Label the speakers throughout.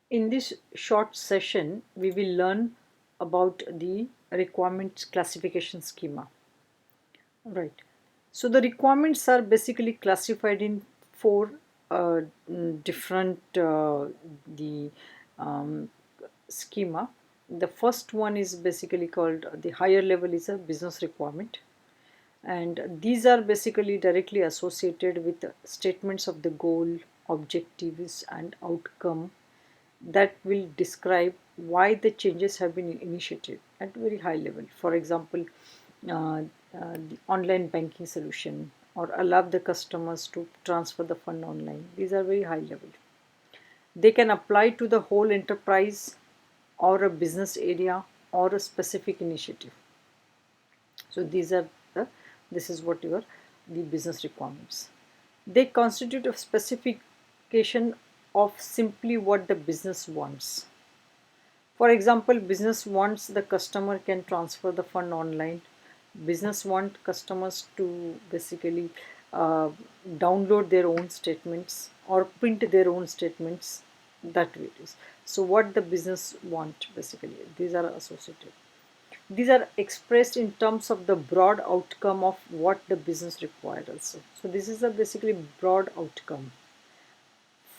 Speaker 1: In this short session, we will learn about the requirements classification schema. Right. So the requirements are basically classified in four different the um, schema. The first one is basically called the higher level is a business requirement, and these are basically directly associated with statements of the goal, objectives, and outcome that will describe why the changes have been initiated at very high level. For example, the online banking solution or allow the customers to transfer the fund online. These are very high level. They can apply to the whole enterprise or a business area or a specific initiative. So these are the this is what your the business requirements. They constitute a specification of simply what the business wants. For example, business wants the customer can transfer the fund online. Business want customers to basically uh, download their own statements or print their own statements. That way it is. So what the business want basically, these are associated. These are expressed in terms of the broad outcome of what the business required also. So this is a basically broad outcome.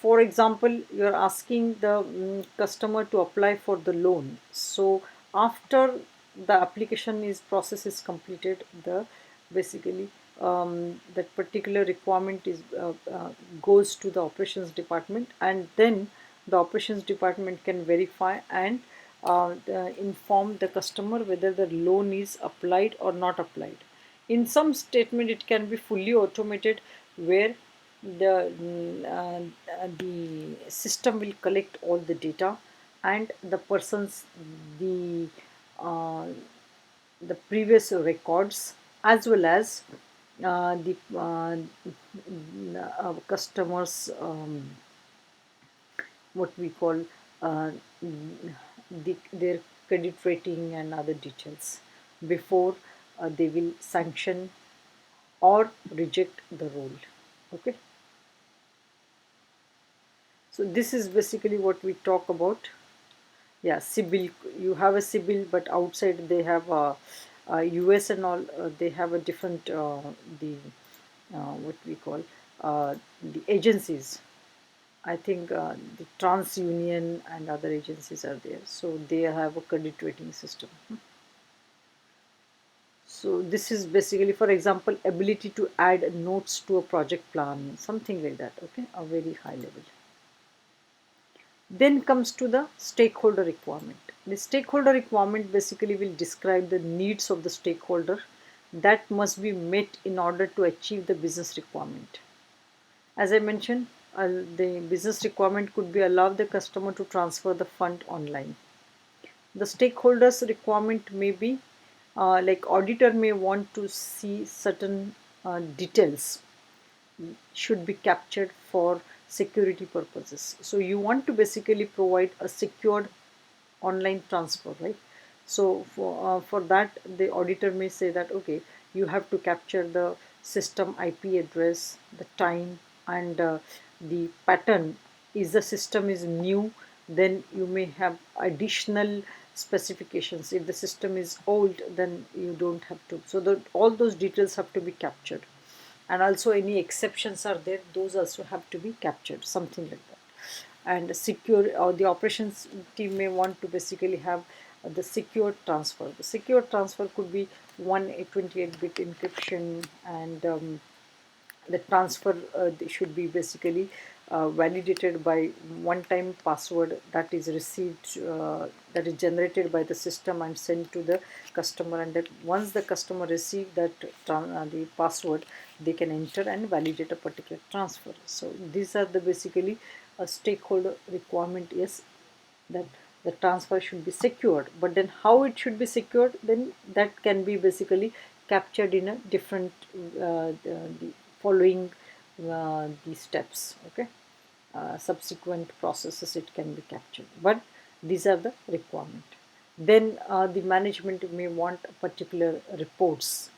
Speaker 1: For example, you're asking the customer to apply for the loan. So after the application is process is completed, the basically that particular requirement is goes to the operations department, and then the operations department can verify and inform the customer whether the loan is applied or not applied. In some statement it can be fully automated, where the system will collect all the data and the person's the uh, the previous records, as well as the customers what we call uh, their credit rating and other details before they will sanction or reject the role. Okay, so this is basically what we talk about. Yeah, CBIL, you have a CBIL, but outside they have US and all, they have a different the what we call the agencies. I think the TransUnion and other agencies are there, so they have a credit rating system. So this is basically, for example, ability to add notes to a project plan, something like that. Okay, a very high level. Then comes to the stakeholder requirement. The stakeholder requirement basically will describe the needs of the stakeholder that must be met in order to achieve the business requirement. As I mentioned, the business requirement could be allow the customer to transfer the fund online. The stakeholders requirement may be like auditor may want to see certain details should be captured for security purposes. So you want to basically provide a secured online transfer, right? So for that, the auditor may say that okay, you have to capture the system IP address, the time, and the pattern. Is the system is new, then you may have additional specifications. If the system is old, then you don't have to. So all those details have to be captured, and also any exceptions are there, those also have to be captured, something like that. And secure, or the operations team may want to basically have the secure transfer. The secure transfer could be 128-bit encryption, and the transfer should be basically validated by one-time password that is received, that is generated by the system and sent to the customer, and that once the customer receive that the password, they can enter and validate a particular transfer. So these are the basically a stakeholder requirement is that the transfer should be secured, but then how it should be secured, then that can be basically captured in a different the following the steps. Okay, subsequent processes it can be captured, but these are the requirement. Then the management may want particular reports,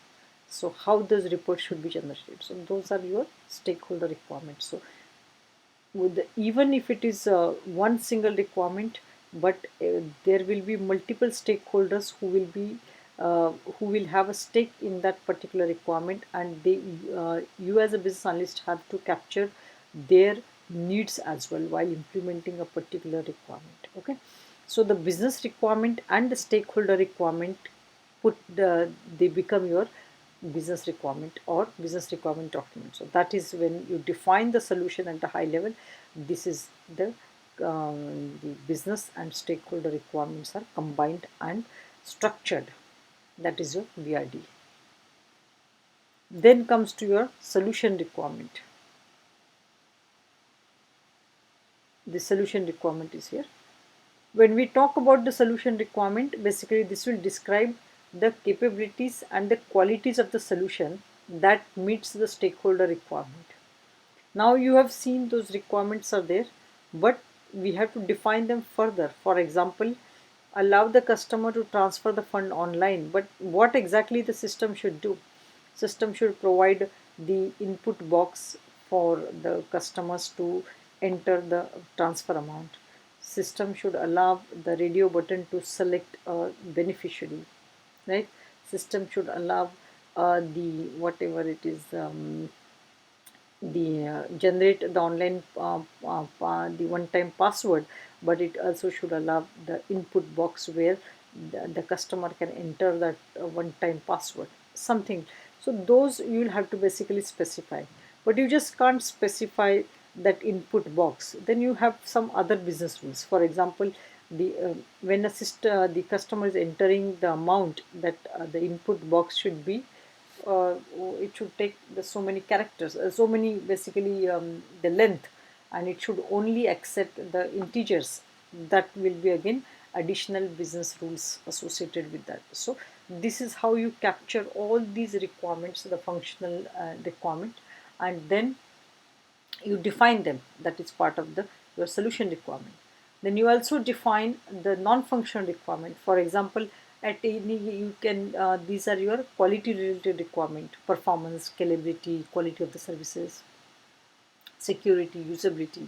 Speaker 1: so how those reports should be generated, so those are your stakeholder requirements. So even if it is one single requirement, but there will be multiple stakeholders who will have a stake in that particular requirement, and you as a business analyst have to capture their needs as well while implementing a particular requirement. Okay, so the business requirement and the stakeholder requirement they become your business requirement or business requirement document. So that is when you define the solution at the high level. This is the business and stakeholder requirements are combined and structured. That is your BRD. Then comes to your solution requirement. The solution requirement is here. When we talk about the solution requirement, basically this will describe the capabilities and the qualities of the solution that meets the stakeholder requirement. Now you have seen those requirements are there, but we have to define them further. For example, allow the customer to transfer the fund online, but what exactly the system should do? System should provide the input box for the customers to enter the transfer amount. System should allow the radio button to select a beneficiary, right? System should allow the whatever it is, the generate the online the one-time password, but it also should allow the input box where the customer can enter that one-time password, something. So those you will have to basically specify, but you just can't specify that input box. Then you have some other business rules. For example, when the customer is entering the amount, that the input box should be uh, it should take so many characters, so many basically the length, and it should only accept the integers. That will be again additional business rules associated with that. So this is how you capture all these requirements, the functional requirement, and then you define them. That is part of the your solution requirement. Then you also define the non-functional requirement. For example, at any you can these are your quality related requirement: performance, scalability, quality of the services, security, usability.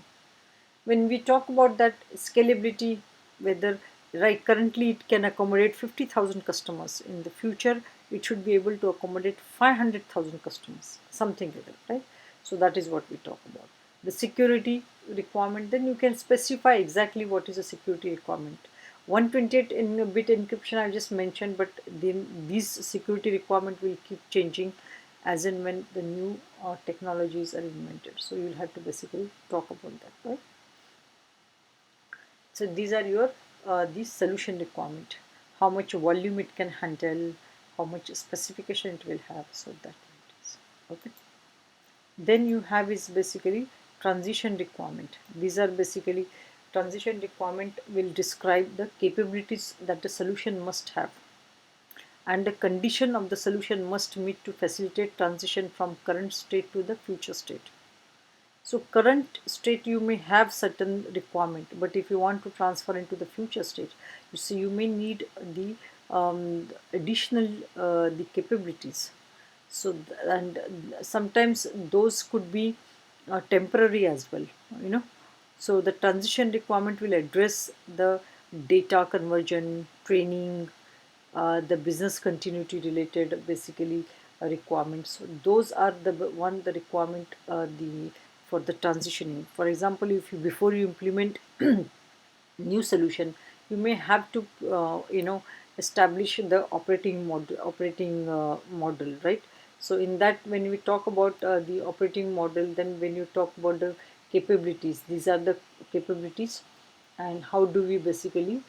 Speaker 1: When we talk about that scalability, whether right currently it can accommodate 50,000 customers, in the future it should be able to accommodate 500,000 customers, something like that, right? So that is what we talk about. The security requirement, then you can specify exactly what is a security requirement. 128 in bit encryption I just mentioned, but then these security requirement will keep changing as and when the new technologies are invented. So you will have to basically talk about that, right? So these are your these solution requirement, how much volume it can handle, how much specification it will have, so that it is. Okay. Then you have is basically transition requirement. These are basically transition requirement will describe the capabilities that the solution must have, and the condition of the solution must meet to facilitate transition from current state to the future state. So current state you may have certain requirement, but if you want to transfer into the future state, you see you may need the additional the capabilities. So and sometimes those could be temporary as well, you know. So the transition requirement will address the data conversion, training, the business continuity related basically requirements. So those are the requirement the for the transitioning. For example, if you before you implement new solution, you may have to establish the operating model, right? So in that, when we talk about the operating model, then when you talk about the capabilities, these are the capabilities, and how do we basically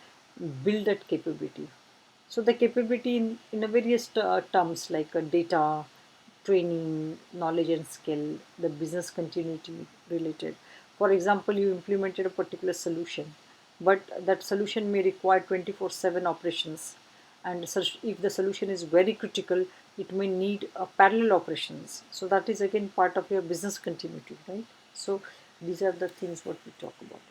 Speaker 1: build that capability. So the capability in a various terms like data, training, knowledge and skill, the business continuity related. For example, you implemented a particular solution, but that solution may require 24/7 operations, and such if the solution is very critical, it may need parallel operations. So that is again part of your business continuity, right? So these are the things what we talk about.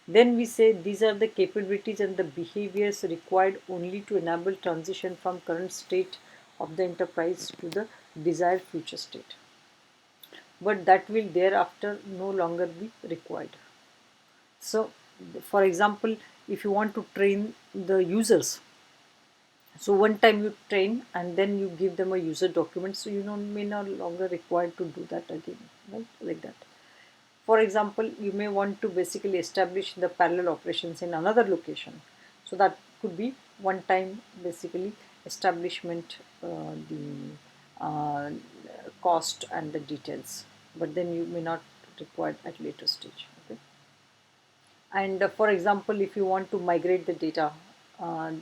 Speaker 1: Then we say these are the capabilities and the behaviors required only to enable transition from current state of the enterprise to the desired future state. but that will thereafter no longer be required. So for example, if you want to train the users, so one time you train and then you give them a user document, so you may no longer required to do that again, right? Like that. For example, you may want to basically establish the parallel operations in another location, so that could be one time basically establishment, the uh, cost and the details, but then you may not require at later stage. Okay. And for example, if you want to migrate the data, uh,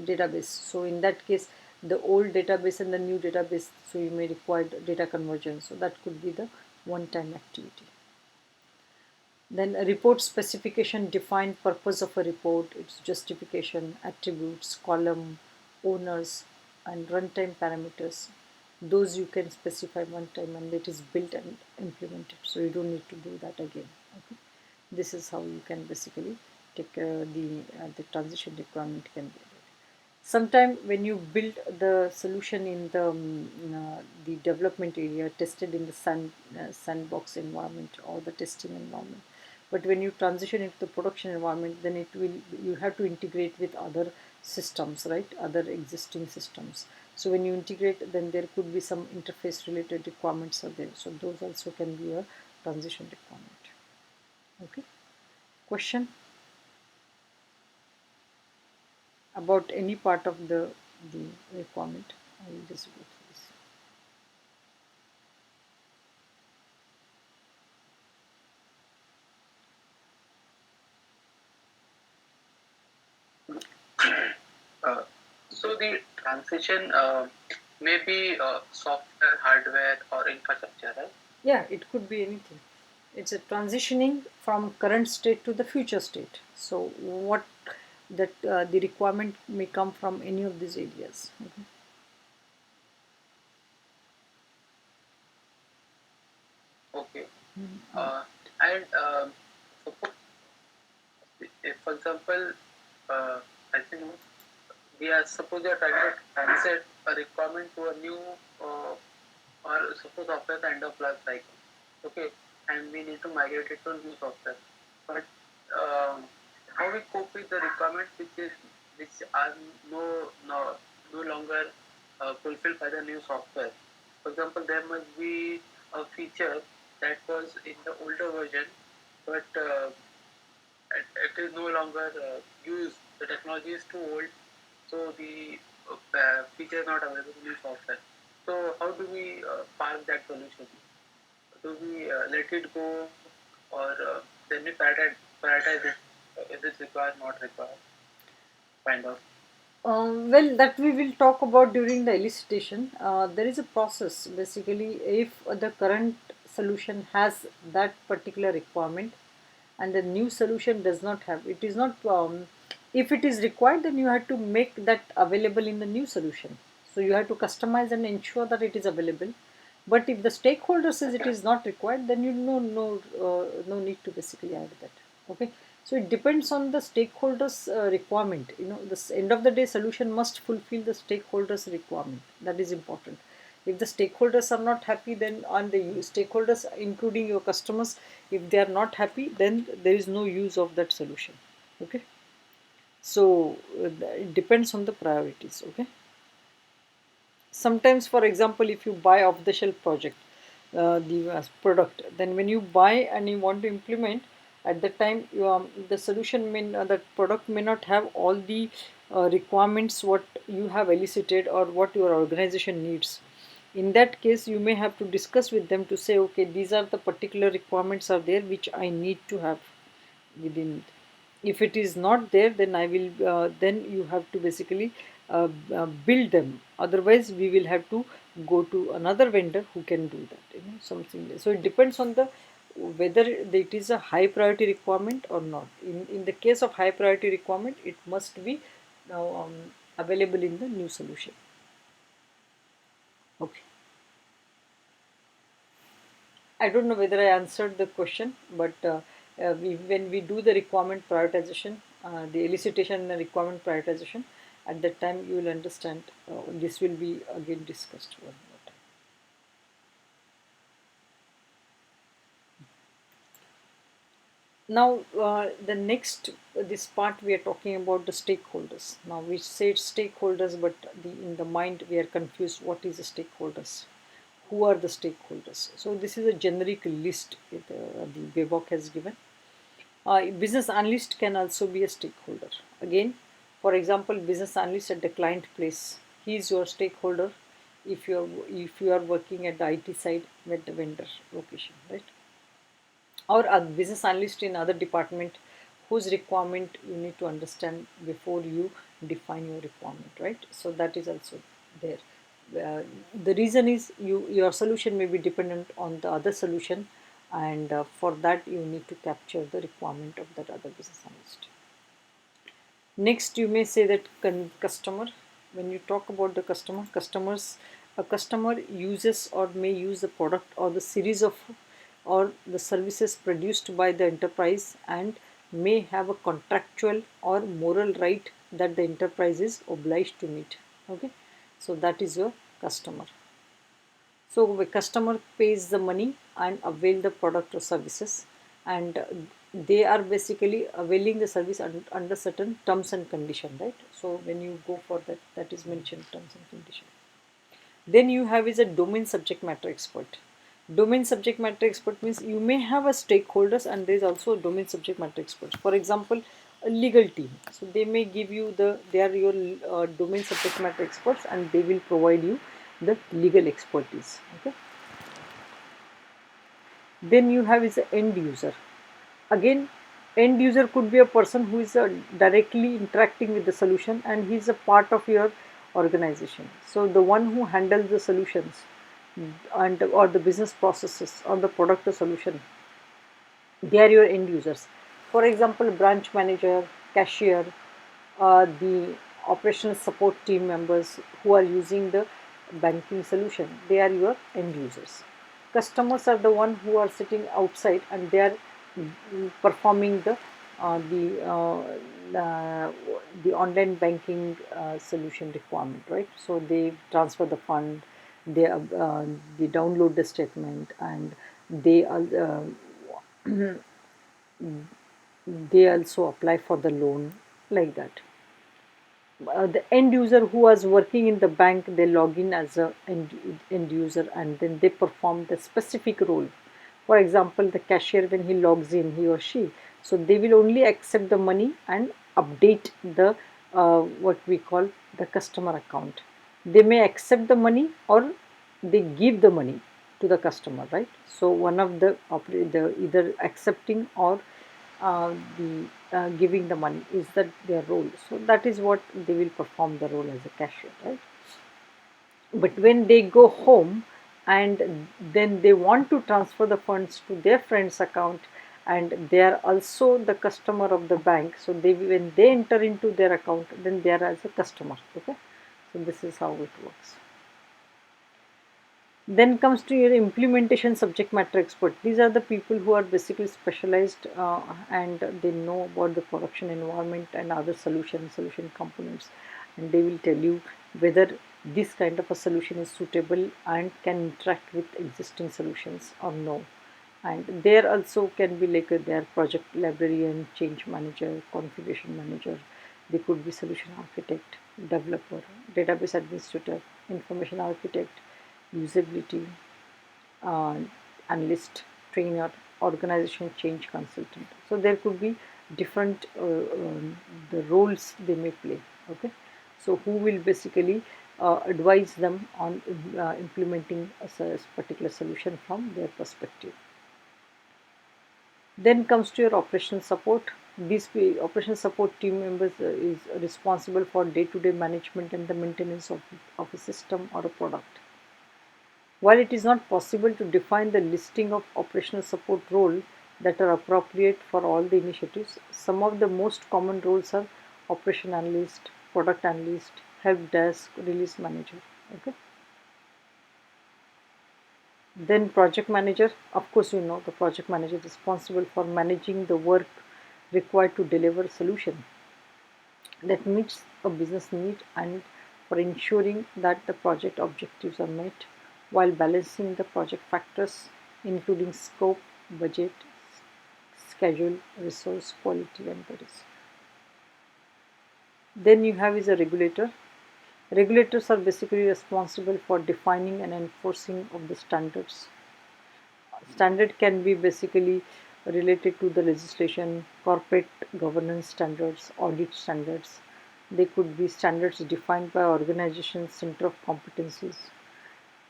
Speaker 1: database, so in that case the old database and the new database, so you may require data conversion, so that could be the one time activity. Then a report specification, define purpose of a report, its justification, attributes, column, owners, and runtime parameters. Those you can specify one time and it is built and implemented, so you don't need to do that again. Okay. This is how you can basically take the transition requirement can be. Sometime when you build the solution in the development area, tested in the sandbox environment or the testing environment, but when you transition into the production environment, then you have to integrate with other systems, right? Other existing systems. So when you integrate, then there could be some interface related requirements are there. So those also can be a transition requirement. Okay. Question about any part of the requirement? I will just go through this.
Speaker 2: So the transition may be software, hardware, or infrastructure, right?
Speaker 1: Yeah, it could be anything. It's a transitioning from current state to the future state. So what that the requirement may come from any of these areas. Okay.
Speaker 2: Okay. And suppose, if, for example, as you know, we are suppose we are trying to transit a requirement to a new, or suppose software the end of life cycle. Okay, and we need to migrate it to a new software. But how we cope with the requirements which are no longer fulfilled by the new software. For example, there must be a feature that was in the older version, but it is no longer used. The technology is too old, so the feature is not available in new software. So how do we park that solution? Do we let it go, or then we prioritize it? Is it required, not required? Kind of.
Speaker 1: Well, that we will talk about during the elicitation. There is a process. Basically, if the current solution has that particular requirement and the new solution does not have, it is not, if it is required, then you have to make that available in the new solution. So you have to customize and ensure that it is available. But if the stakeholder says it is not required, then you no need to basically add that. Okay. So it depends on the stakeholders' requirement. The end of the day solution must fulfill the stakeholders' requirement. That is important. If the stakeholders are not happy, then on the stakeholders, including your customers, if they are not happy, then there is no use of that solution. Okay. So it depends on the priorities. Okay. Sometimes, for example, if you buy off the shelf project, the product, then when you buy and you want to implement, at the time the solution the product may not have all the requirements what you have elicited or what your organization needs. In that case, you may have to discuss with them to say, okay, these are the particular requirements are there which I need to have within it. If it is not there, then I will then you have to basically build them. Otherwise we will have to go to another vendor who can do that, something. So it depends on the whether it is a high priority requirement or not. In the case of high priority requirement, it must be now available in the new solution. Okay. I don't know whether I answered the question, but when we do the requirement prioritization, the elicitation and the requirement prioritization, at that time you will understand. This will be again discussed one more time. Now, the next this part we are talking about the stakeholders. Now we say stakeholders, but in the mind we are confused. What is the stakeholders? Who are the stakeholders? So this is a generic list the BABOK has given. Business analyst can also be a stakeholder. Again, for example, business analyst at the client place, he is your stakeholder. If you are working at the IT side with the vendor location, right? Or a business analyst in other department whose requirement you need to understand before you define your requirement, right? So that is also there. The reason is your solution may be dependent on the other solution, and for that you need to capture the requirement of that other business analyst. Next, you may say that customer. When you talk about the a customer uses or may use the product or the series of or the services produced by the enterprise and may have a contractual or moral right that the enterprise is obliged to meet. Okay, so that is your customer. So the customer pays the money and avail the product or services, and they are basically availing the service under certain terms and condition, right? So when you go for that, that is mentioned terms and condition. Then you have is a domain subject matter expert. Domain subject matter expert means you may have a stakeholders and there is also a domain subject matter experts. For example, a legal team. So they may give you they are your domain subject matter experts and they will provide you the legal expertise. Okay. Then you have is the end user. Again, end user could be a person who is directly interacting with the solution and he is a part of your organization. So the one who handles the solutions and or the business processes or the product or solution, they are your end users. For example, branch manager, cashier, the operational support team members who are using the banking solution, they are your end users. Customers are the one who are sitting outside and they are performing uh, the uh, the online banking solution requirement, right? So they transfer the fund, they download the statement, and they they also apply for the loan, like that. The end user who was working in the bank, they log in as a end user and then they perform the specific role. For example, the cashier, when he logs in, he or she, so they will only accept the money and update the what we call the customer account. They may accept the money or they give the money to the customer, right? So one of the either accepting or the giving the money is that their role. So that is what they will perform the role as a cashier, right? But when they go home and then they want to transfer the funds to their friend's account and they are also the customer of the bank, so they when they enter into their account, then they are as a customer. Okay, so this is how it works. Then comes to your implementation subject matter expert. These are the people who are basically specialized and they know about the production environment and other solution components, and they will tell you whether this kind of a solution is suitable and can interact with existing solutions or no. And there also can be like their project librarian, change manager, configuration manager. They could be solution architect, developer, database administrator, information architect, usability, uh, analyst, trainer, organization change consultant. So there could be different the roles they may play. Okay, so who will basically advise them on implementing a particular solution from their perspective. Then comes to your operational support. These operational support team members is responsible for day-to-day management and the maintenance of a system or a product. While it is not possible to define the listing of operational support roles that are appropriate for all the initiatives, some of the most common roles are operation analyst, product analyst, help desk, release manager. Okay. Then project manager, of course you know the project manager is responsible for managing the work required to deliver a solution that meets a business need and for ensuring that the project objectives are met while balancing the project factors including scope, budget, schedule, resource, quality and the risk. Then you have is a regulator. Regulators are basically responsible for defining and enforcing of the standards. Standard can be basically related to the legislation, corporate governance standards, audit standards. They could be standards defined by organizations, center of competencies,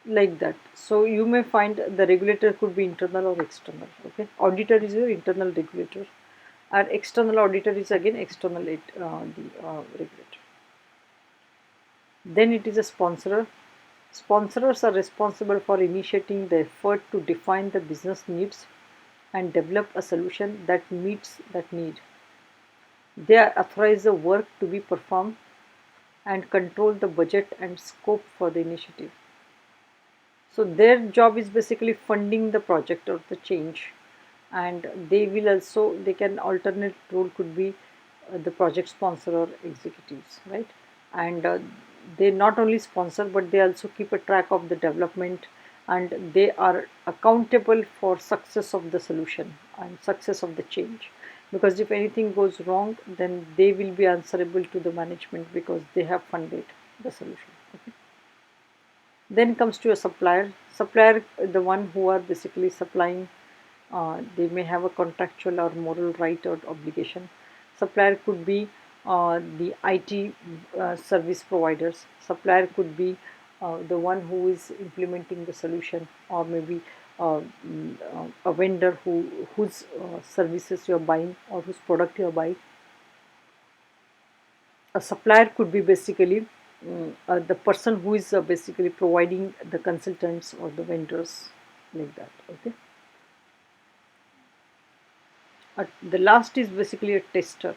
Speaker 1: like that. So you may find the regulator could be internal or external. Okay, auditor is your internal regulator, and external auditor is again external regulator. Then it is a sponsor. Sponsors are responsible for initiating the effort to define the business needs and develop a solution that meets that need. They authorize the work to be performed and control the budget and scope for the initiative. So their job is basically funding the project or the change, and they can alternate role could be the project sponsor or executives, right? And they not only sponsor but they also keep a track of the development, and they are accountable for success of the solution and success of the change, because if anything goes wrong then they will be answerable to the management because they have funded the solution. Okay. Then comes to a supplier. Supplier, the one who are basically supplying, they may have a contractual or moral right or obligation. Supplier could be the IT service providers. Supplier could be the one who is implementing the solution, or maybe a vendor whose services you are buying or whose product you are buying. A supplier could be basically the person who is basically providing the consultants or the vendors, like that. Okay. The last is basically a tester.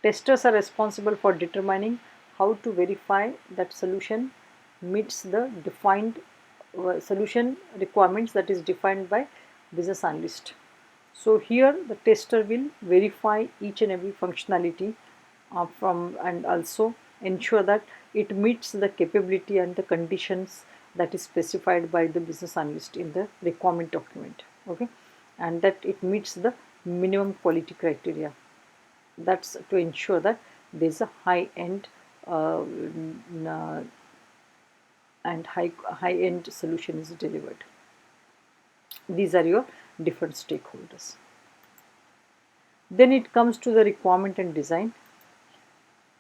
Speaker 1: Testers are responsible for determining how to verify that solution meets the defined solution requirements that is defined by business analyst. So here the tester will verify each and every functionality from, and also ensure that it meets the capability and the conditions that is specified by the business analyst in the requirement document. Okay, and that it meets the minimum quality criteria. That's to ensure that there is a high end and high end solution is delivered. These are your different stakeholders. Then it comes to the requirement and design.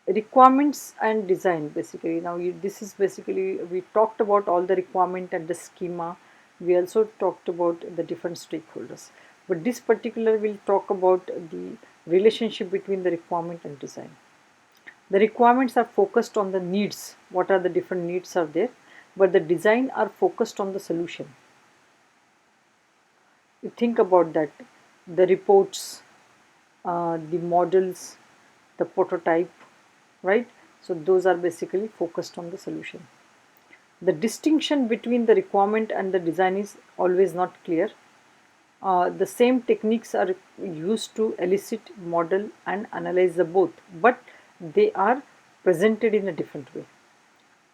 Speaker 1: Requirements and design, basically now this is basically, we talked about all the requirement and the schema. We also talked about the different stakeholders, but this particular will talk about the relationship between the requirement and design. The requirements are focused on the needs, what are the different needs are there, but the design are focused on the solution. You think about that, the reports, the models, the prototype, right? So those are basically focused on the solution. The distinction between the requirement and the design is always not clear. The same techniques are used to elicit, model and analyze the both, but they are presented in a different way.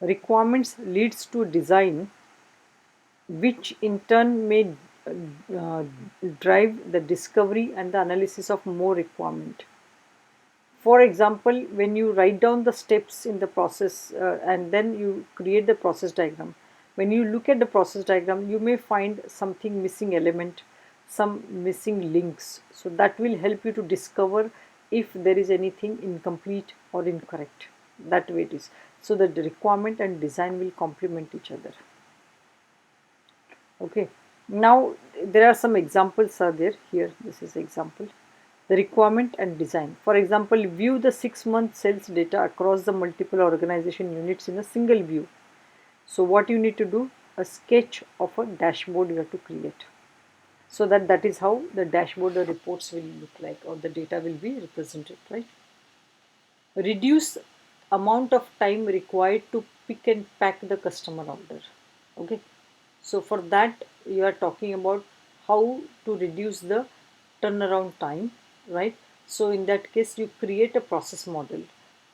Speaker 1: Requirements leads to design, which in turn may uh, drive the discovery and the analysis of more requirement. For example, when you write down the steps in the process and then you create the process diagram, when you look at the process diagram you may find something missing element, some missing links, so that will help you to discover if there is anything incomplete or incorrect. That way it is, so that the requirement and design will complement each other. Okay, now there are some examples are there here. This is example, the requirement and design. For example, view the 6-month sales data across the multiple organization units in a single view. So what you need to do, a sketch of a dashboard you have to create, so that is how the dashboard or reports will look like, or the data will be represented, right? Reduce amount of time required to pick and pack the customer order. Okay, so for that you are talking about how to reduce the turnaround time, right? So in that case you create a process model,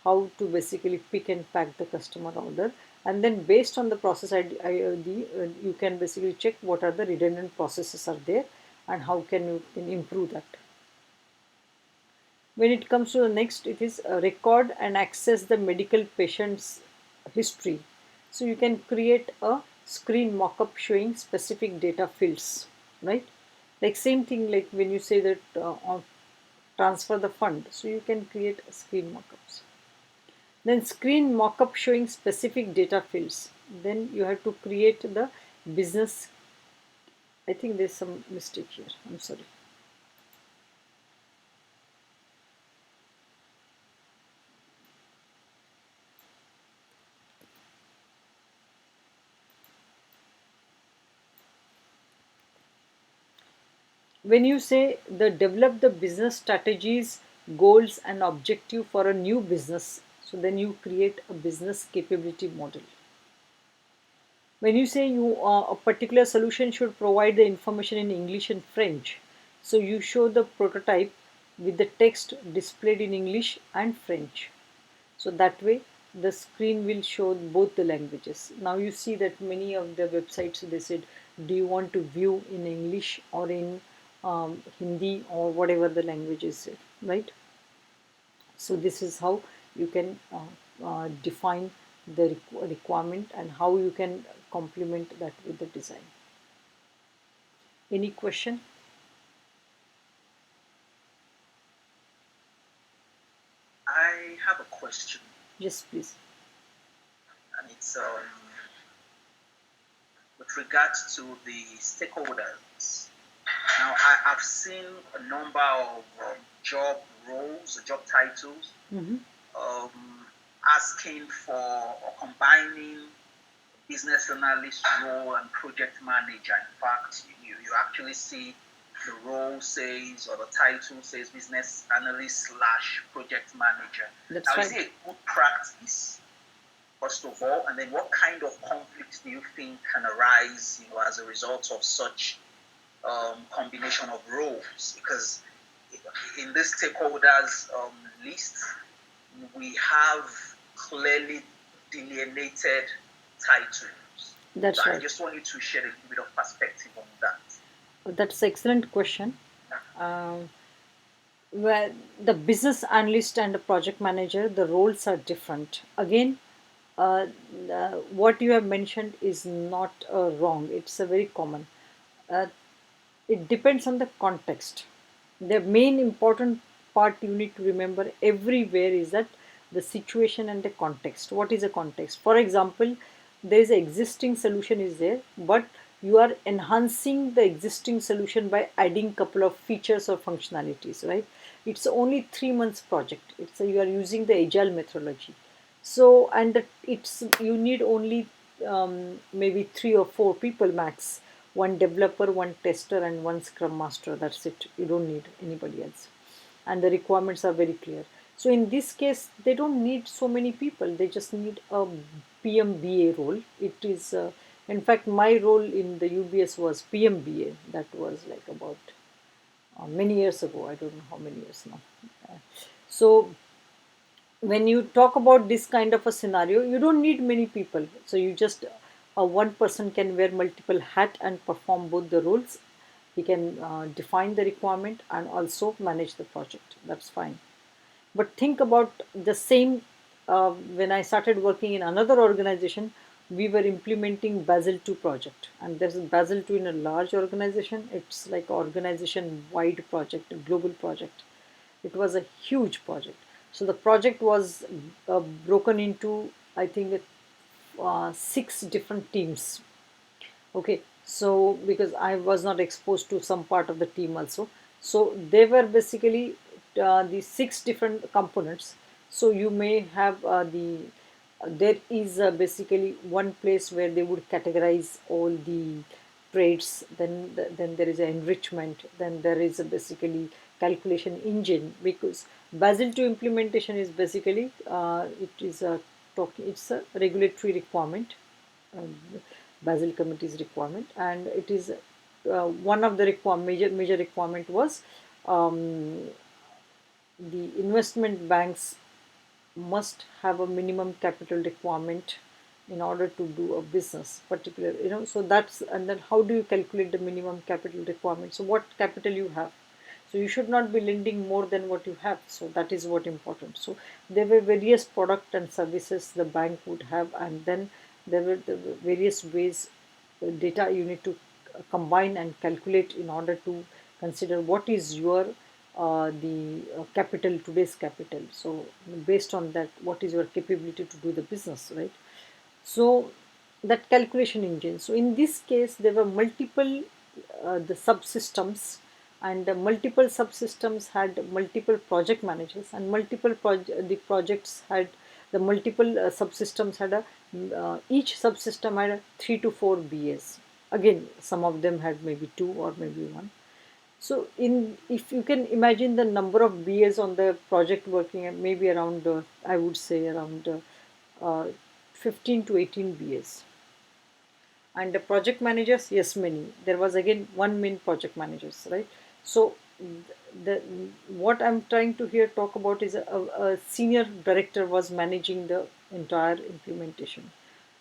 Speaker 1: how to basically pick and pack the customer order, and then based on the process you can basically check what are the redundant processes are there, and how can improve that. When it comes to the next, it is record and access the medical patient's history. So you can create a screen mock-up showing specific data fields, right? Like same thing like when you say that transfer the fund, so you can create screen mock-ups. Then screen mock-up showing specific data fields. Then you have to create the business. I think there's some mistake here. I'm sorry. When you say the develop the business strategies, goals and objective for a new business, so then you create a business capability model. When you say a particular solution should provide the information in English and French, so you show the prototype with the text displayed in English and French. So that way the screen will show both the languages. Now you see that many of the websites, they said, do you want to view in English or in Hindi or whatever the language is, right? So this is how you can define the requirement and how you can complement that with the design. Any question?
Speaker 3: I have a question,
Speaker 1: Yes, please.
Speaker 3: and it's with regards to the stakeholders. Now, I've seen a number of job roles, job titles, um, asking for or combining business analyst role and project manager. In fact, you actually see the role says or the title says business analyst slash project manager.
Speaker 1: That's
Speaker 3: now,
Speaker 1: right.
Speaker 3: is it a good practice, first of all, and then what kind of conflicts do you think can arise, as a result of such combination of roles? Because in this stakeholders list, we have clearly delineated titles.
Speaker 1: That's
Speaker 3: So
Speaker 1: right.
Speaker 3: I just want you to share a little bit of perspective on that.
Speaker 1: That's an excellent question. Where the business analyst and the project manager, the roles are different. Again, what you have mentioned is not wrong. It's a very common. Uh, it depends on the context. The main important part you need to remember everywhere is that the situation and the context. What is the context? For example, there is an existing solution is there, but you are enhancing the existing solution by adding couple of features or functionalities, right? It's only 3 months project. You are using the agile methodology. So and it's you need only maybe 3 or 4 people max, one developer, one tester and one scrum master. That's it. You don't need anybody else, and the requirements are very clear. So in this case they don't need so many people, they just need a PMBA role. It is in fact my role in the UBS was PMBA. That was like about many years ago. I don't know how many years now. So when you talk about this kind of a scenario, you don't need many people. So you just one person can wear multiple hat and perform both the roles. He can define the requirement and also manage the project. That's fine. But think about the same. When I started working in another organization, we were implementing Basel II project, and there's Basel II in a large organization. It's like organization wide project, a global project. It was a huge project. So the project was broken into, I think, 6 different teams. Okay, so because I was not exposed to some part of the team also, so they were basically the 6 different components. So you may have there is basically one place where they would categorize all the trades. Then there is an enrichment. Then there is a basically calculation engine, because Basel II implementation is basically it's a regulatory requirement, um, Basel Committee's requirement, and it is one of the major requirement was um, the investment banks must have a minimum capital requirement in order to do a business particular, so that's, and then how do you calculate the minimum capital requirement? So what capital you have, so you should not be lending more than what you have, so that is what important. So there were various product and services the bank would have, and then there were the various ways, data you need to combine and calculate in order to consider what is your the capital, today's capital. So based on that, what is your capability to do the business, right? So that calculation engine, so in this case there were multiple the subsystems, and multiple subsystems had multiple project managers, and the projects had the multiple subsystems had a each subsystem had a 3 to 4 BAs. Again, some of them had maybe 2 or maybe 1. So in, if you can imagine the number of BAs on the project working at maybe around I would say around uh, 15 to 18 BAs. And the project managers, yes, many. There was again one main project managers, right? So the what I'm trying to here talk about is a senior director was managing the entire implementation,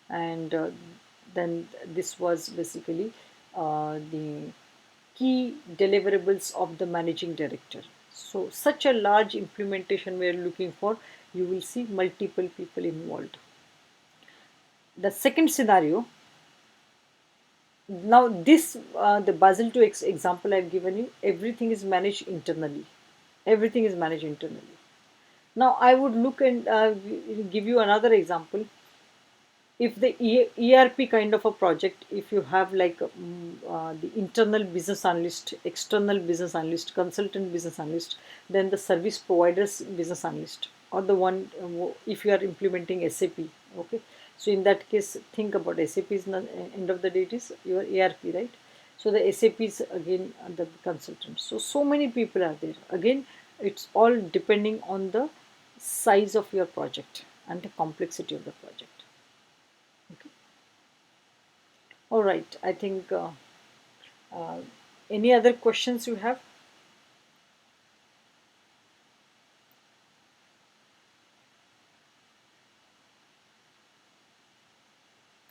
Speaker 1: and then this was basically the key deliverables of the managing director. So such a large implementation we are looking for, you will see multiple people involved. The second scenario, now this the Basel II example I've given you, everything is managed internally. Everything is managed internally. Now I would look and give you another example. If the ERP kind of a project, if you have like the internal business analyst, external business analyst, consultant business analyst, then the service providers business analyst, or the one if you are implementing SAP, okay. So in that case, think about SAP is not, end of the day it is your ERP, right? So the SAP is again the consultant. So many people are there. Again, it's all depending on the size of your project and the complexity of the project. Okay. All right. I think any other questions you have?